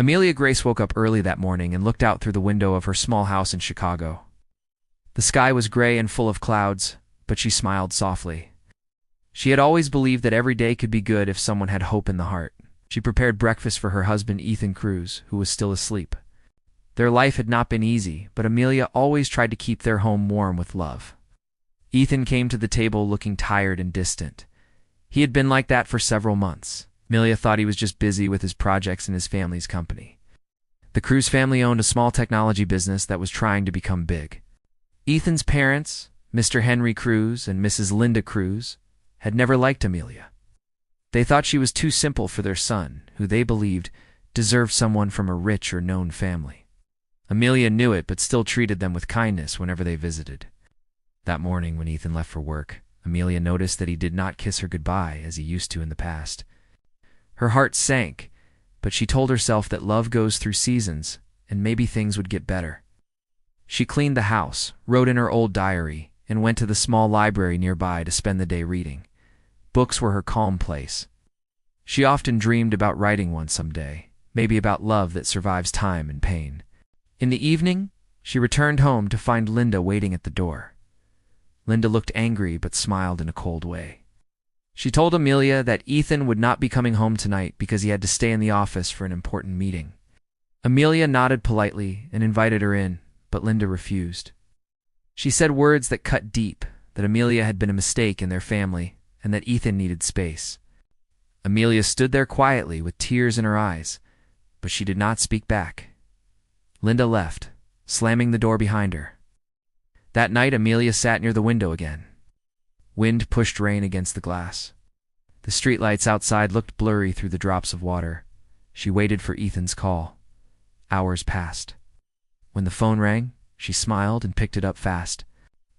Amelia Grace woke up early that morning and looked out through the window of her small house in Chicago. The sky was gray and full of clouds, but she smiled softly. She had always believed that every day could be good if someone had hope in the heart. She prepared breakfast for her husband Ethan Cruz, who was still asleep. Their life had not been easy, but Amelia always tried to keep their home warm with love. Ethan came to the table looking tired and distant. He had been like that for several months. Amelia thought he was just busy with his projects and his family's company. The Cruz family owned a small technology business that was trying to become big. Ethan's parents, Mr. Henry Cruz and Mrs. Linda Cruz, had never liked Amelia. They thought she was too simple for their son, who they believed deserved someone from a rich or known family. Amelia knew it, but still treated them with kindness whenever they visited. That morning, when Ethan left for work, Amelia noticed that he did not kiss her goodbye as he used to in the past. Her heart sank, but she told herself that love goes through seasons, and maybe things would get better. She cleaned the house, wrote in her old diary, and went to the small library nearby to spend the day reading. Books were her calm place. She often dreamed about writing one someday, maybe about love that survives time and pain. In the evening, she returned home to find Linda waiting at the door. Linda looked angry but smiled in a cold way. She told Amelia that Ethan would not be coming home tonight because he had to stay in the office for an important meeting. Amelia nodded politely and invited her in, but Linda refused. She said words that cut deep, that Amelia had been a mistake in their family and that Ethan needed space. Amelia stood there quietly with tears in her eyes, but she did not speak back. Linda left, slamming the door behind her. That night, Amelia sat near the window again. Wind pushed rain against the glass. The streetlights outside looked blurry through the drops of water. She waited for Ethan's call. Hours passed. When the phone rang, she smiled and picked it up fast.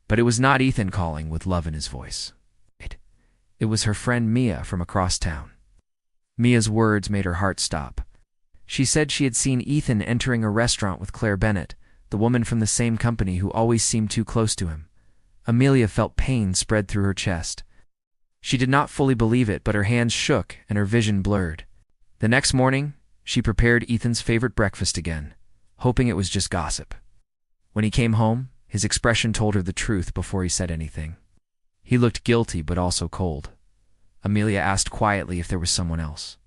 But it was not Ethan calling with love in his voice. It was her friend Mia from across town. Mia's words made her heart stop. She said she had seen Ethan entering a restaurant with Claire Bennett, the woman from the same company who always seemed too close to him. Amelia felt pain spread through her chest. She did not fully believe it, but her hands shook and her vision blurred. The next morning, she prepared Ethan's favorite breakfast again, hoping it was just gossip. When he came home, his expression told her the truth before he said anything. He looked guilty but also cold. Amelia asked quietly if there was someone else.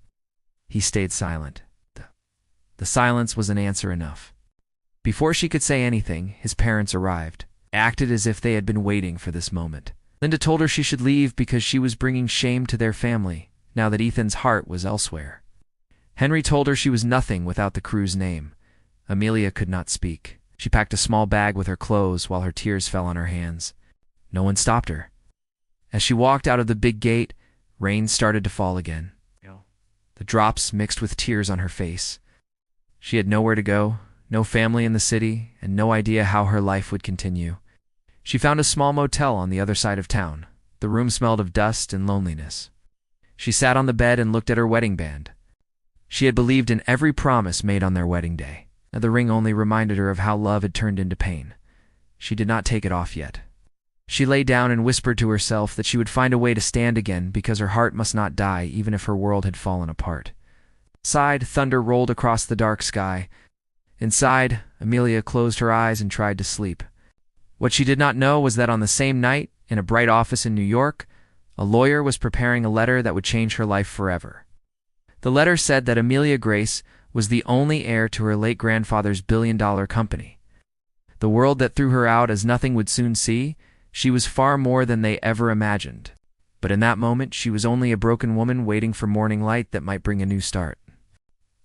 He stayed silent. The silence was an answer enough. Before she could say anything, his parents arrived, acted as if they had been waiting for this moment. Linda told her she should leave because she was bringing shame to their family, now that Ethan's heart was elsewhere. Henry told her she was nothing without the Cruz name. Amelia could not speak. She packed a small bag with her clothes while her tears fell on her hands. No one stopped her. As she walked out of the big gate, rain started to fall again. The drops mixed with tears on her face. She had nowhere to go, no family in the city, and no idea how her life would continue. She found a small motel on the other side of town. The room smelled of dust and loneliness. She sat on the bed and looked at her wedding band. She had believed in every promise made on their wedding day. The ring only reminded her of how love had turned into pain. She did not take it off yet. She lay down and whispered to herself that she would find a way to stand again because her heart must not die even if her world had fallen apart. Outside, thunder rolled across the dark sky. Inside, Amelia closed her eyes and tried to sleep. What she did not know was that on the same night, in a bright office in New York, a lawyer was preparing a letter that would change her life forever. The letter said that Amelia Grace was the only heir to her late grandfather's billion-dollar company. The world that threw her out as nothing would soon see, she was far more than they ever imagined. But in that moment, she was only a broken woman waiting for morning light that might bring a new start.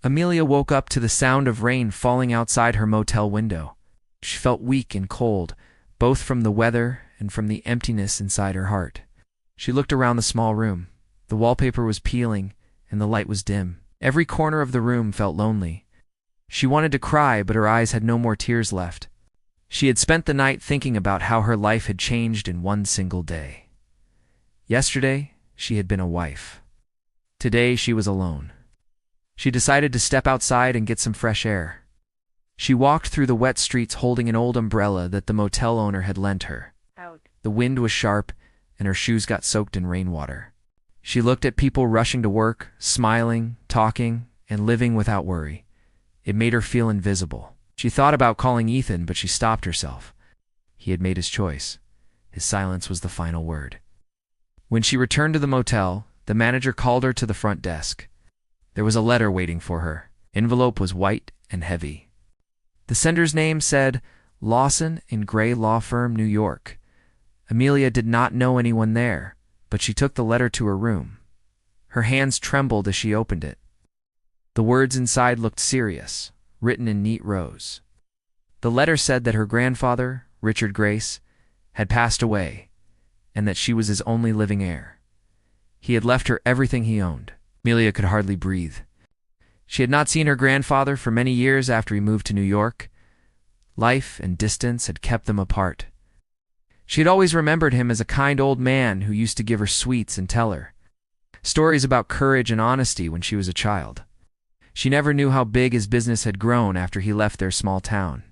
Amelia woke up to the sound of rain falling outside her motel window. She felt weak and cold, both from the weather and from the emptiness inside her heart. She looked around the small room. The wallpaper was peeling, and the light was dim. Every corner of the room felt lonely. She wanted to cry, but her eyes had no more tears left. She had spent the night thinking about how her life had changed in one single day. Yesterday, she had been a wife. Today, she was alone. She decided to step outside and get some fresh air. She walked through the wet streets holding an old umbrella that the motel owner had lent her. The wind was sharp, and her shoes got soaked in rainwater. She looked at people rushing to work, smiling, talking, and living without worry. It made her feel invisible. She thought about calling Ethan, but she stopped herself. He had made his choice. His silence was the final word. When she returned to the motel, the manager called her to the front desk. There was a letter waiting for her. Envelope was white and heavy. The sender's name said, Lawson and Gray Law Firm, New York. Amelia did not know anyone there, but she took the letter to her room. Her hands trembled as she opened it. The words inside looked serious, written in neat rows. The letter said that her grandfather, Richard Grace, had passed away, and that she was his only living heir. He had left her everything he owned. Amelia could hardly breathe. She had not seen her grandfather for many years after he moved to New York. Life and distance had kept them apart. She had always remembered him as a kind old man who used to give her sweets and tell her stories about courage and honesty when she was a child. She never knew how big his business had grown after he left their small town.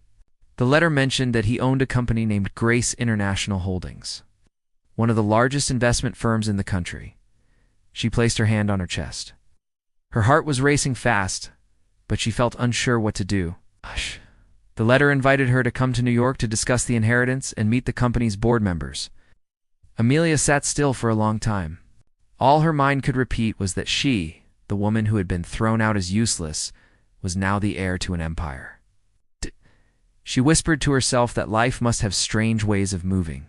The letter mentioned that he owned a company named Grace International Holdings, one of the largest investment firms in the country. She placed her hand on her chest. Her heart was racing fast, but she felt unsure what to do. Hush. The letter invited her to come to New York to discuss the inheritance and meet the company's board members. Amelia sat still for a long time. All her mind could repeat was that she, the woman who had been thrown out as useless, was now the heir to an empire. She whispered to herself that life must have strange ways of moving.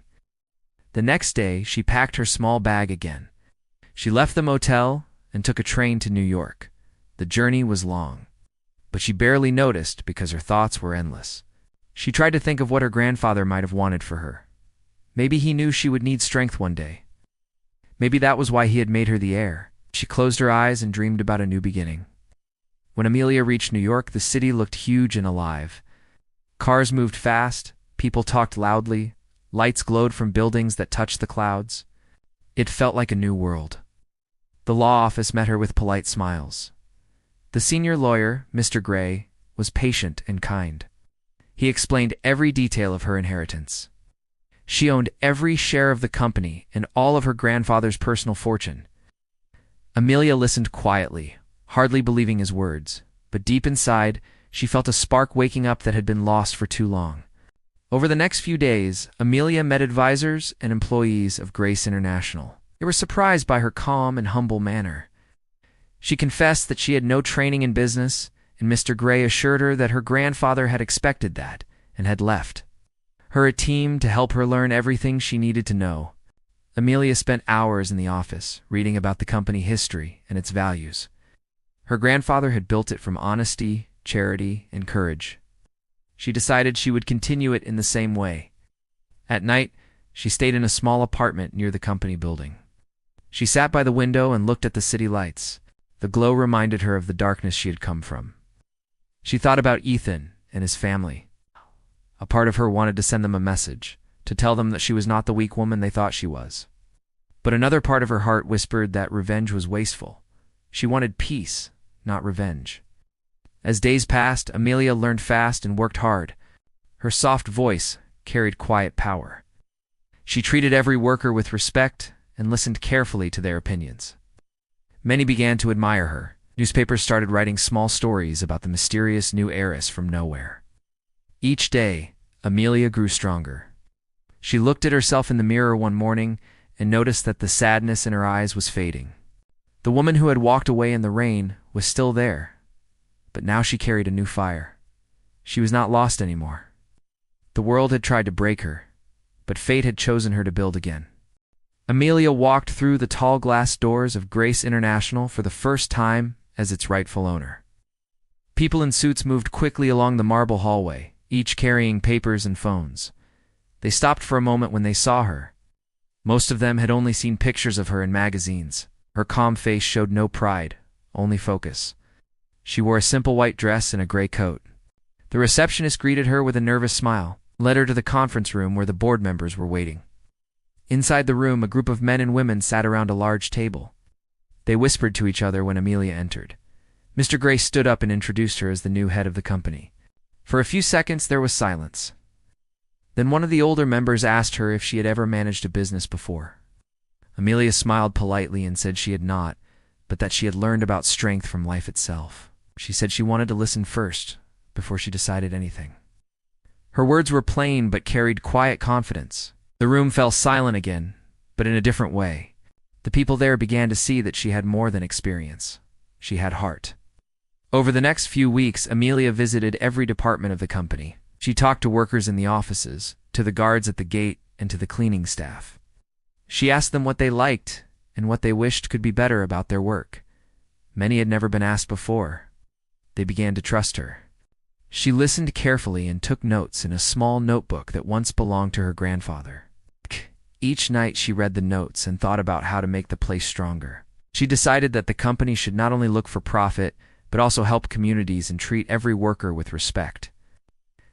The next day, she packed her small bag again. She left the motel and took a train to New York. The journey was long, but she barely noticed because her thoughts were endless. She tried to think of what her grandfather might have wanted for her. Maybe he knew she would need strength one day. Maybe that was why he had made her the heir. She closed her eyes and dreamed about a new beginning. When Amelia reached New York, the city looked huge and alive. Cars moved fast, people talked loudly, lights glowed from buildings that touched the clouds. It felt like a new world. The law office met her with polite smiles. The senior lawyer, Mr. Gray, was patient and kind. He explained every detail of her inheritance. She owned every share of the company and all of her grandfather's personal fortune. Amelia listened quietly, hardly believing his words, but deep inside, she felt a spark waking up that had been lost for too long. Over the next few days, Amelia met advisors and employees of Grace International. They were surprised by her calm and humble manner. She confessed that she had no training in business, and Mr. Gray assured her that her grandfather had expected that and had left her a team to help her learn everything she needed to know. Amelia spent hours in the office, reading about the company history and its values. Her grandfather had built it from honesty, charity, and courage. She decided she would continue it in the same way. At night, she stayed in a small apartment near the company building. She sat by the window and looked at the city lights. The glow reminded her of the darkness she had come from. She thought about Ethan and his family. A part of her wanted to send them a message, to tell them that she was not the weak woman they thought she was. But another part of her heart whispered that revenge was wasteful. She wanted peace, not revenge. As days passed, Amelia learned fast and worked hard. Her soft voice carried quiet power. She treated every worker with respect and listened carefully to their opinions. Many began to admire her. Newspapers started writing small stories about the mysterious new heiress from nowhere. Each day, Amelia grew stronger. She looked at herself in the mirror one morning and noticed that the sadness in her eyes was fading. The woman who had walked away in the rain was still there, but now she carried a new fire. She was not lost anymore. The world had tried to break her, but fate had chosen her to build again. Amelia walked through the tall glass doors of Grace International for the first time as its rightful owner. People in suits moved quickly along the marble hallway, each carrying papers and phones. They stopped for a moment when they saw her. Most of them had only seen pictures of her in magazines. Her calm face showed no pride, only focus. She wore a simple white dress and a gray coat. The receptionist greeted her with a nervous smile, led her to the conference room where the board members were waiting. Inside the room, a group of men and women sat around a large table. They whispered to each other when Amelia entered. Mr. Gray stood up and introduced her as the new head of the company. For a few seconds, there was silence. Then one of the older members asked her if she had ever managed a business before. Amelia smiled politely and said she had not, but that she had learned about strength from life itself. She said she wanted to listen first, before she decided anything. Her words were plain but carried quiet confidence. The room fell silent again, but in a different way. The people there began to see that she had more than experience. She had heart. Over the next few weeks, Amelia visited every department of the company. She talked to workers in the offices, to the guards at the gate, and to the cleaning staff. She asked them what they liked and what they wished could be better about their work. Many had never been asked before. They began to trust her. She listened carefully and took notes in a small notebook that once belonged to her grandfather. Each night she read the notes and thought about how to make the place stronger. She decided that the company should not only look for profit, but also help communities and treat every worker with respect.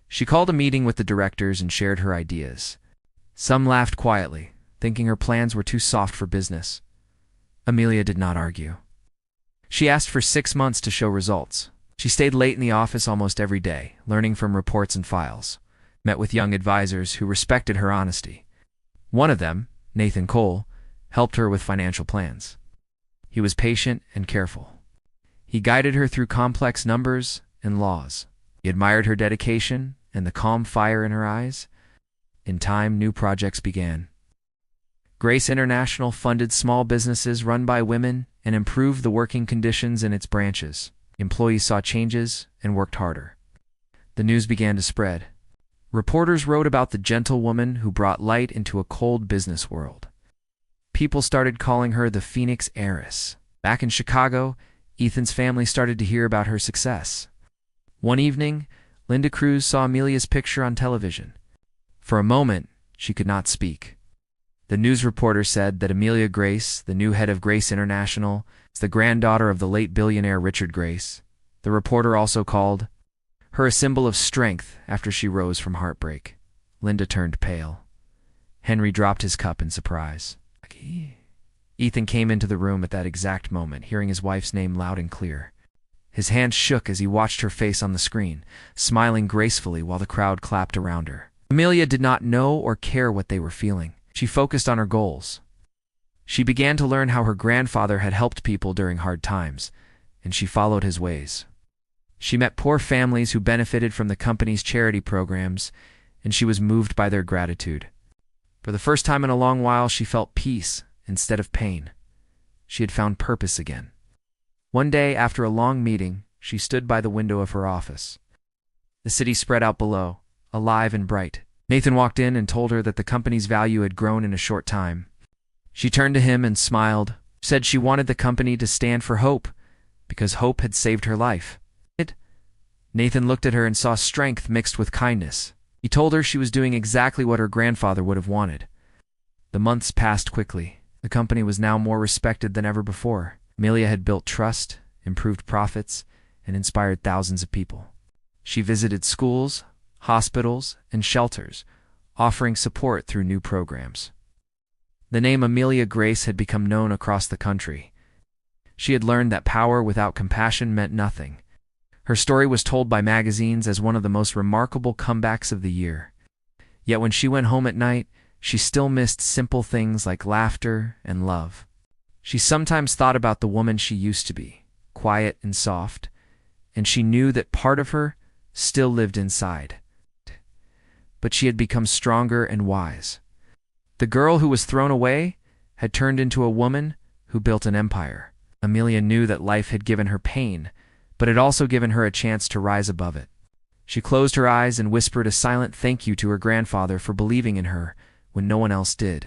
She called a meeting with the directors and shared her ideas. Some laughed quietly, thinking her plans were too soft for business. Amelia did not argue. She asked for 6 months to show results. She stayed late in the office almost every day, learning from reports and files, met with young advisors who respected her honesty. One of them, Nathan Cole, helped her with financial plans. He was patient and careful. He guided her through complex numbers and laws. He admired her dedication and the calm fire in her eyes. In time, new projects began. Grace International funded small businesses run by women and improved the working conditions in its branches. Employees saw changes and worked harder. The news began to spread. Reporters wrote about the gentle woman who brought light into a cold business world. People started calling her the Phoenix Heiress. Back in Chicago, Ethan's family started to hear about her success. One evening, Linda Cruz saw Amelia's picture on television. For a moment, she could not speak. The news reporter said that Amelia Grace, the new head of Grace International, is the granddaughter of the late billionaire Richard Grace. The reporter also called her a symbol of strength after she rose from heartbreak. Linda turned pale. Henry dropped his cup in surprise. Ethan came into the room at that exact moment, hearing his wife's name loud and clear. His hands shook as he watched her face on the screen, smiling gracefully while the crowd clapped around her. Amelia did not know or care what they were feeling. She focused on her goals. She began to learn how her grandfather had helped people during hard times, and she followed his ways. She met poor families who benefited from the company's charity programs, and she was moved by their gratitude. For the first time in a long while, she felt peace instead of pain. She had found purpose again. One day, after a long meeting, she stood by the window of her office. The city spread out below, alive and bright. Nathan walked in and told her that the company's value had grown in a short time. She turned to him and smiled, said she wanted the company to stand for hope, because hope had saved her life. Nathan looked at her and saw strength mixed with kindness. He told her she was doing exactly what her grandfather would have wanted. The months passed quickly. The company was now more respected than ever before. Amelia had built trust, improved profits, and inspired thousands of people. She visited schools, hospitals, and shelters, offering support through new programs. The name Amelia Grace had become known across the country. She had learned that power without compassion meant nothing. Her story was told by magazines as one of the most remarkable comebacks of the year. Yet when she went home at night, she still missed simple things like laughter and love. She sometimes thought about the woman she used to be, quiet and soft, and she knew that part of her still lived inside. But she had become stronger and wise. The girl who was thrown away had turned into a woman who built an empire. Amelia knew that life had given her pain, but had also given her a chance to rise above it. She closed her eyes and whispered a silent thank you to her grandfather for believing in her when no one else did.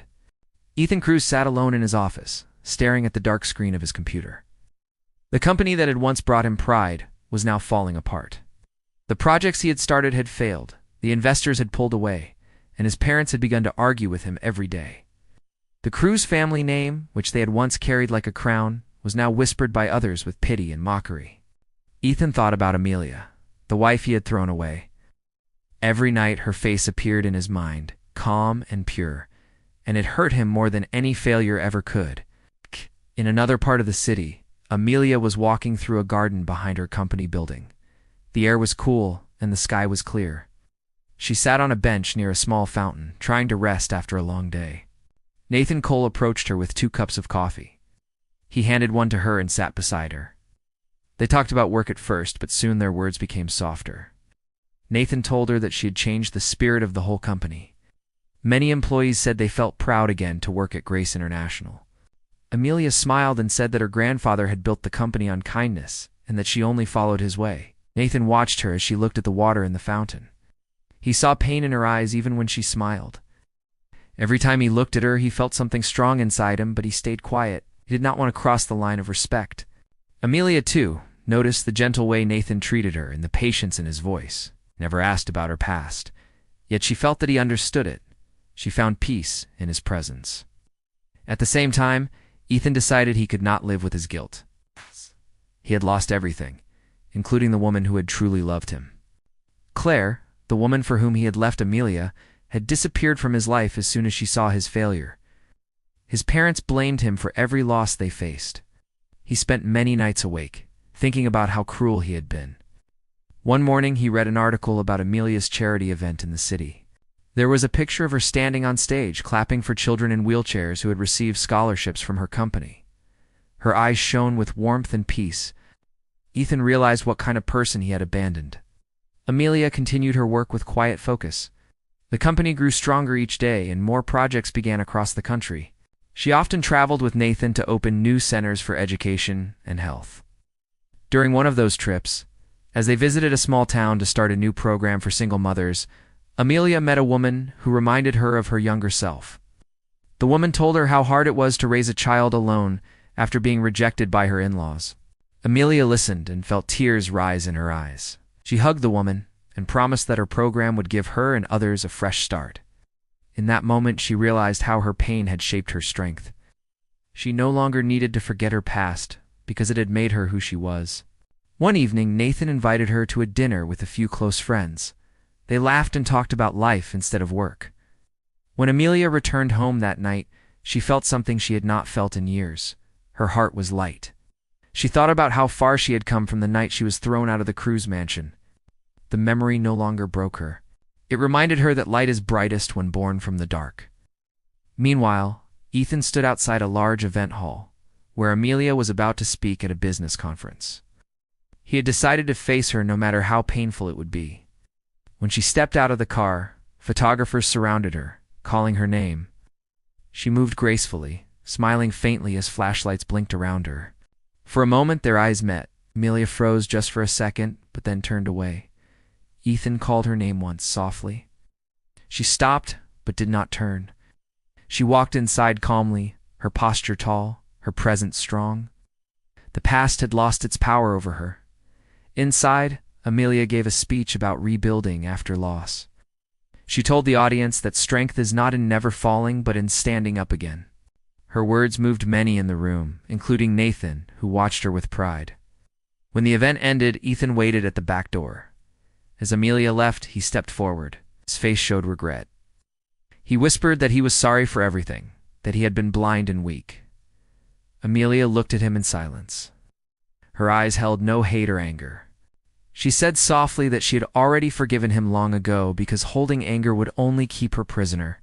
Ethan Cruz sat alone in his office, staring at the dark screen of his computer. The company that had once brought him pride was now falling apart. The projects he had started had failed, the investors had pulled away, and his parents had begun to argue with him every day. The Cruz family name, which they had once carried like a crown, was now whispered by others with pity and mockery. Ethan thought about Amelia, the wife he had thrown away. Every night her face appeared in his mind, calm and pure, and it hurt him more than any failure ever could. In another part of the city, Amelia was walking through a garden behind her company building. The air was cool and the sky was clear. She sat on a bench near a small fountain, trying to rest after a long day. Nathan Cole approached her with 2 cups of coffee. He handed one to her and sat beside her. They talked about work at first, but soon their words became softer. Nathan told her that she had changed the spirit of the whole company. Many employees said they felt proud again to work at Grace International. Amelia smiled and said that her grandfather had built the company on kindness and that she only followed his way. Nathan watched her as she looked at the water in the fountain. He saw pain in her eyes even when she smiled. Every time he looked at her, he felt something strong inside him, but he stayed quiet. He did not want to cross the line of respect. Amelia, too, noticed the gentle way Nathan treated her and the patience in his voice. Never asked about her past. Yet she felt that he understood it. She found peace in his presence. At the same time, Ethan decided he could not live with his guilt. He had lost everything, including the woman who had truly loved him. Claire, the woman for whom he had left Amelia, had disappeared from his life as soon as she saw his failure. His parents blamed him for every loss they faced. He spent many nights awake, thinking about how cruel he had been. One morning he read an article about Amelia's charity event in the city. There was a picture of her standing on stage, clapping for children in wheelchairs who had received scholarships from her company. Her eyes shone with warmth and peace. Ethan realized what kind of person he had abandoned. Amelia continued her work with quiet focus. The company grew stronger each day and more projects began across the country. She often traveled with Nathan to open new centers for education and health. During one of those trips, as they visited a small town to start a new program for single mothers, Amelia met a woman who reminded her of her younger self. The woman told her how hard it was to raise a child alone after being rejected by her in-laws. Amelia listened and felt tears rise in her eyes. She hugged the woman and promised that her program would give her and others a fresh start. In that moment, she realized how her pain had shaped her strength. She no longer needed to forget her past because it had made her who she was. One evening, Nathan invited her to a dinner with a few close friends. They laughed and talked about life instead of work. When Amelia returned home that night, she felt something she had not felt in years. Her heart was light. She thought about how far she had come from the night she was thrown out of the cruise mansion. The memory no longer broke her. It reminded her that light is brightest when born from the dark. Meanwhile, Ethan stood outside a large event hall, where Amelia was about to speak at a business conference. He had decided to face her no matter how painful it would be. When she stepped out of the car, photographers surrounded her, calling her name. She moved gracefully, smiling faintly as flashlights blinked around her. For a moment their eyes met. Amelia froze just for a second, but then turned away. Ethan called her name once, softly. She stopped, but did not turn. She walked inside calmly, her posture tall, her presence strong. The past had lost its power over her. Inside, Amelia gave a speech about rebuilding after loss. She told the audience that strength is not in never falling, but in standing up again. Her words moved many in the room, including Nathan, who watched her with pride. When the event ended, Ethan waited at the back door. As Amelia left, he stepped forward. His face showed regret. He whispered that he was sorry for everything, that he had been blind and weak. Amelia looked at him in silence. Her eyes held no hate or anger. She said softly that she had already forgiven him long ago because holding anger would only keep her prisoner.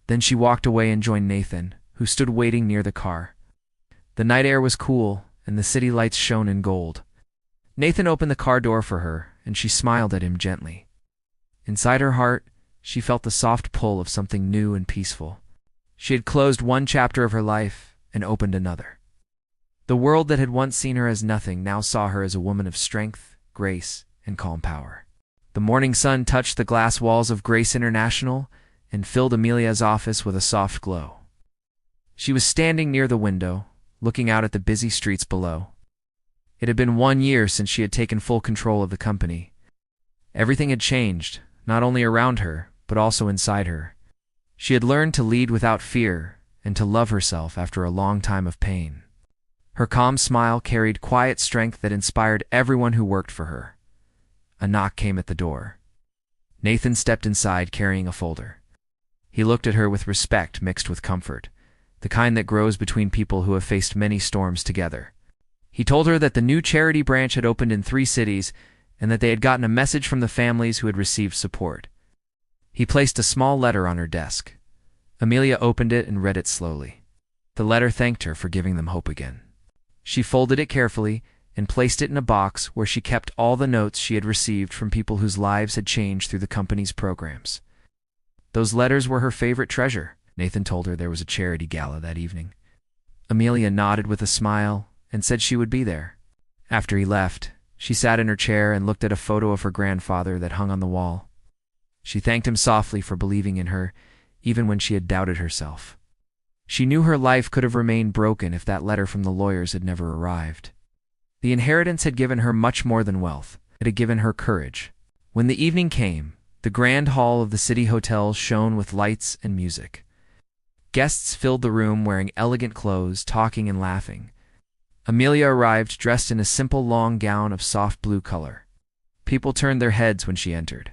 Then she walked away and joined Nathan, who stood waiting near the car. The night air was cool, and the city lights shone in gold. Nathan opened the car door for her, and she smiled at him gently. Inside her heart, she felt the soft pull of something new and peaceful. She had closed one chapter of her life and opened another. The world that had once seen her as nothing now saw her as a woman of strength, grace, and calm power. The morning sun touched the glass walls of Grace International and filled Amelia's office with a soft glow. She was standing near the window, looking out at the busy streets below. It had been 1 year since she had taken full control of the company. Everything had changed, not only around her, but also inside her. She had learned to lead without fear and to love herself after a long time of pain. Her calm smile carried quiet strength that inspired everyone who worked for her. A knock came at the door. Nathan stepped inside carrying a folder. He looked at her with respect mixed with comfort, the kind that grows between people who have faced many storms together. He told her that the new charity branch had opened in 3 cities and that they had gotten a message from the families who had received support. He placed a small letter on her desk. Amelia opened it and read it slowly. The letter thanked her for giving them hope again. She folded it carefully and placed it in a box where she kept all the notes she had received from people whose lives had changed through the company's programs. Those letters were her favorite treasure. Nathan told her there was a charity gala that evening. Amelia nodded with a smile and said she would be there. After he left, she sat in her chair and looked at a photo of her grandfather that hung on the wall. She thanked him softly for believing in her, even when she had doubted herself. She knew her life could have remained broken if that letter from the lawyers had never arrived. The inheritance had given her much more than wealth. It had given her courage. When the evening came, the grand hall of the city hotel shone with lights and music. Guests filled the room wearing elegant clothes, talking and laughing. Amelia arrived dressed in a simple long gown of soft blue color. People turned their heads when she entered.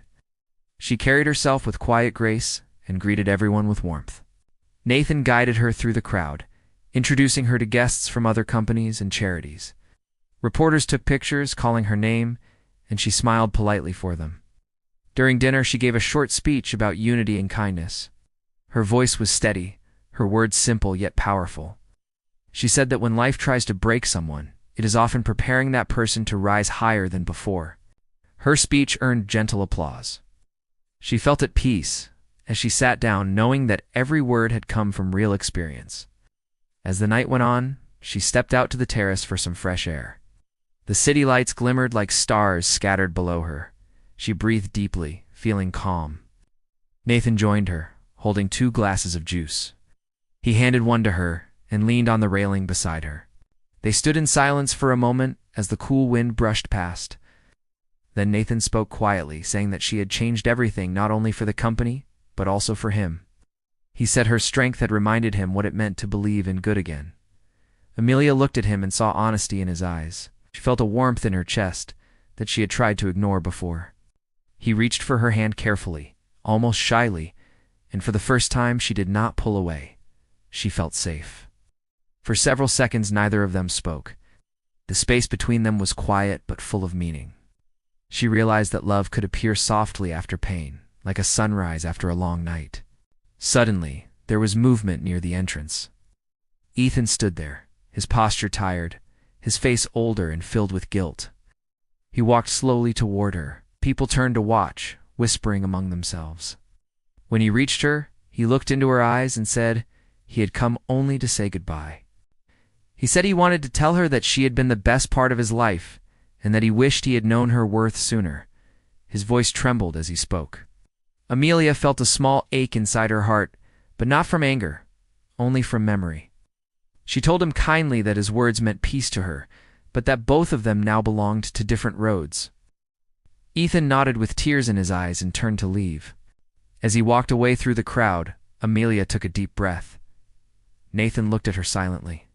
She carried herself with quiet grace and greeted everyone with warmth. Nathan guided her through the crowd, introducing her to guests from other companies and charities. Reporters took pictures, calling her name, and she smiled politely for them. During dinner, she gave a short speech about unity and kindness. Her voice was steady, her words simple yet powerful. She said that when life tries to break someone, it is often preparing that person to rise higher than before. Her speech earned gentle applause. She felt at peace as she sat down, knowing that every word had come from real experience. As the night went on, she stepped out to the terrace for some fresh air. The city lights glimmered like stars scattered below her. She breathed deeply, feeling calm. Nathan joined her, holding 2 glasses of juice. He handed one to her and leaned on the railing beside her. They stood in silence for a moment as the cool wind brushed past. Then Nathan spoke quietly, saying that she had changed everything not only for the company, but also for him. He said her strength had reminded him what it meant to believe in good again. Amelia looked at him and saw honesty in his eyes. She felt a warmth in her chest that she had tried to ignore before. He reached for her hand carefully, almost shyly, and for the first time she did not pull away. She felt safe. For several seconds neither of them spoke. The space between them was quiet but full of meaning. She realized that love could appear softly after pain, like a sunrise after a long night. Suddenly, there was movement near the entrance. Ethan stood there, his posture tired, his face older and filled with guilt. He walked slowly toward her. People turned to watch, whispering among themselves. When he reached her, he looked into her eyes and said he had come only to say goodbye. He said he wanted to tell her that she had been the best part of his life, and that he wished he had known her worth sooner. His voice trembled as he spoke. Amelia felt a small ache inside her heart, but not from anger, only from memory. She told him kindly that his words meant peace to her, but that both of them now belonged to different roads. Ethan nodded with tears in his eyes and turned to leave. As he walked away through the crowd, Amelia took a deep breath. Nathan looked at her silently.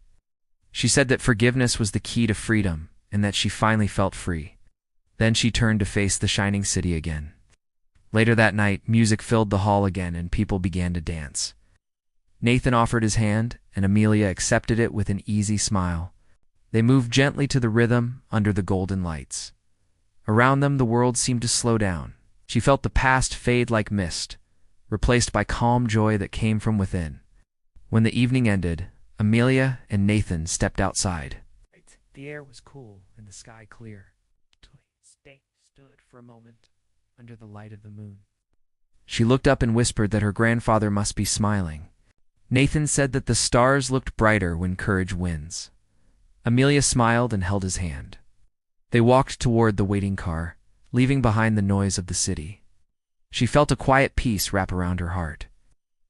She said that forgiveness was the key to freedom, and that she finally felt free. Then she turned to face the shining city again. Later that night, music filled the hall again and people began to dance. Nathan offered his hand, and Amelia accepted it with an easy smile. They moved gently to the rhythm under the golden lights. Around them, the world seemed to slow down. She felt the past fade like mist, replaced by calm joy that came from within. When the evening ended, Amelia and Nathan stepped outside. The air was cool and the sky clear. They stood for a moment under the light of the moon. She looked up and whispered that her grandfather must be smiling. Nathan said that the stars looked brighter when courage wins. Amelia smiled and held his hand. They walked toward the waiting car, leaving behind the noise of the city. She felt a quiet peace wrap around her heart.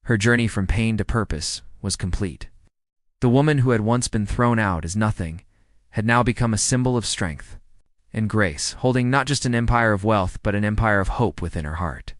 Her journey from pain to purpose was complete. The woman who had once been thrown out as nothing had now become a symbol of strength and grace, holding not just an empire of wealth but an empire of hope within her heart.